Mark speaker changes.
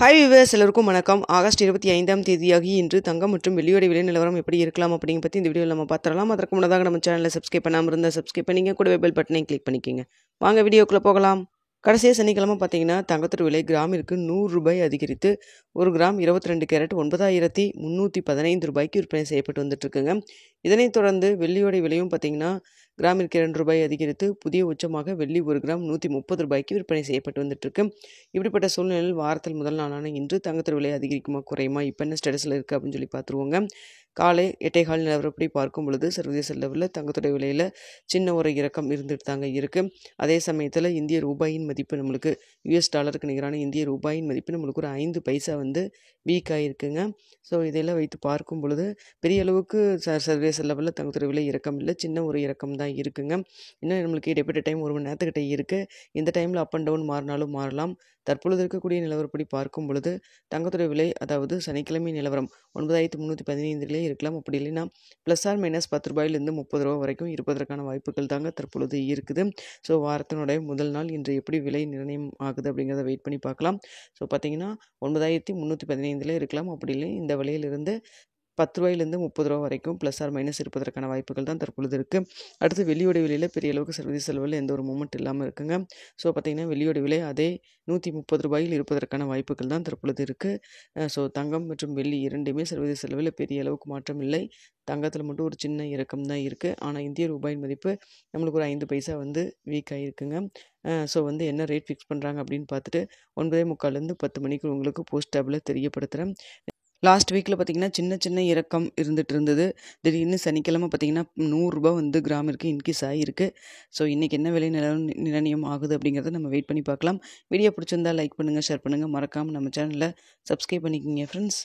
Speaker 1: Hi viewers, எல்லோருக்கும் வணக்கம். August 25ஆம் தேதியாகி இன்று தங்கம் மற்றும் வெள்ளியோட விலை நிலவரம் எப்படி இருக்கலாம் அப்படிங்க பற்றி இந்த வீடியோவில் நம்ம பார்த்துடலாம். அதற்கு முன்னதாக நம்ம சேனலை சப்ஸ்கிரைப் பண்ணாமல் இருந்தால் சப்ஸ்கிரைப் பண்ணிங்க, கூடவே பெல் பட்டனை கிளிக் பண்ணிக்கோங்க. வாங்க வீடியோக்குள்ளே போகலாம். கடைசியாக சனிக்கிழமை பார்த்தீங்கன்னா தங்கத்தோட விலை கிராமிற்கு 100 ரூபாய் அதிகரித்து ஒரு கிராம் 22 கேரட் 9315 ரூபாய்க்கு விற்பனை செய்யப்பட்டு வந்துட்டுருக்குங்க. இதனைத் தொடர்ந்து வெள்ளியோட விலையும் பார்த்தீங்கன்னா கிராமிற்கு 2 ரூபாய் அதிகரித்து புதிய உச்சமாக வெள்ளி ஒரு கிராம் 130 ரூபாய்க்கு விற்பனை செய்யப்பட்டு வந்துட்டுருக்கு. இப்படிப்பட்ட சூழ்நிலையில் வாரத்தில் முதல் நாளான இன்று தங்கத்தோட விலை அதிகரிக்குமா குறையுமா, இப்போ என்ன ஸ்டேட்டஸில் இருக்குது அப்படின்னு சொல்லி பார்த்துருவோங்க. காலை 8:15 நிலவரப்படி பார்க்கும் பொழுது சர்வதேச லெவலில் தங்கத்தோட விலையில் சின்ன ஒரு இறக்கம் இருந்துட்டு தாங்க இருக்குது. அதே சமயத்தில் இந்திய ரூபாயின் மதிப்பு நம்மளுக்கு US டாலருக்கு நிகரான இந்திய ரூபாயின் மதிப்பு நம்மளுக்கு ஒரு 5 பைசா வீக் ஆகிருக்குங்க. ஸோ இதெல்லாம் வைத்து பார்க்கும் பொழுது பெரிய அளவுக்கு சர்வதேச லெவலில் தங்கத்தோட விலை இறக்கம் இல்லை, சின்ன ஒரு இறக்கம் தான் இருக்குங்க. இன்னும் நம்மளுக்கு இடைப்பட்ட டைம் 1 மணி நேரத்துக்கிட்ட இருக்குது. இந்த டைமில் அப் அண்ட் டவுன் மாறினாலும் மாறலாம். தற்பொழுது இருக்கக்கூடிய நிலவரப்படி பார்க்கும் பொழுது தங்கத்தோட விலை, அதாவது சனிக்கிழமை நிலவரம் 9315 இருக்கலாம். அப்படி இல்லைன்னா ப்ளஸ் ஆர் மைனஸ் 10 ரூபாயிலிருந்து 30 ரூபா வரைக்கும் இருப்பதற்கான வாய்ப்புகள் தாங்க தற்பொழுது இருக்குது. ஸோ வாரத்தினுடைய முதல் நாள் இன்று எப்படி விலை நிர்ணயம் ஆகுது அப்படிங்கிறத வெயிட் பண்ணி பார்க்கலாம். ஸோ பார்த்தீங்கன்னா 9315 இருக்கலாம். அப்படி இல்லை இந்த விலையிலிருந்து 10 ரூபாயிலிருந்து 30 ரூபா வரைக்கும் ப்ளஸ் ஆர் மைனஸ் இருப்பதற்கான வாய்ப்புகள் தான் தற்பொழுது இருக்குது. அடுத்து வெள்ளியோட விலையில் பெரிய அளவுக்கு சர்வதேச லெவலில் எந்த ஒரு மூமெண்ட் இல்லாமல் இருக்குங்க. ஸோ பார்த்திங்கன்னா வெள்ளியோட விலை அதே 130 ரூபாயில் இருப்பதற்கான வாய்ப்புகள் தான் தற்பொழுது இருக்குது. ஸோ தங்கம் மற்றும் வெள்ளி இரண்டுமே சர்வதேச லெவலில் பெரிய அளவுக்கு மாற்றம் இல்லை. தங்கத்தில் மட்டும் ஒரு சின்ன இறக்கம் தான் இருக்குது. ஆனால் இந்திய ரூபாயின் மதிப்பு நம்மளுக்கு ஒரு 5 பைசா வீக் ஆகிருக்குங்க. ஸோ என்ன ரேட் ஃபிக்ஸ் பண்ணுறாங்க அப்படின்னு பார்த்துட்டு 9:45 10 மணிக்கு உங்களுக்கு போஸ்ட் டேபில் தெரியப்படுத்துகிறேன். லாஸ்ட் வீக்கில் பார்த்திங்கன்னா சின்ன இறக்கம் இருந்துகிட்டு இருந்தது. திடீர்னு சனிக்கிழமை பார்த்திங்கன்னா 100 ரூபா கிராமிற்கு இன்க்ரீஸ் ஆகிருக்கு. ஸோ இன்றைக்கி என்ன விலை நிர்ணயம் ஆகுது அப்படிங்கிறத நம்ம வெயிட் பண்ணி பார்க்கலாம். வீடியோ பிடிச்சிருந்தால் லைக் பண்ணுங்கள், ஷேர் பண்ணுங்கள், மறக்காமல் நம்ம சேனலில் சப்ஸ்கிரைப் பண்ணிக்கோங்க ஃப்ரெண்ட்ஸ்.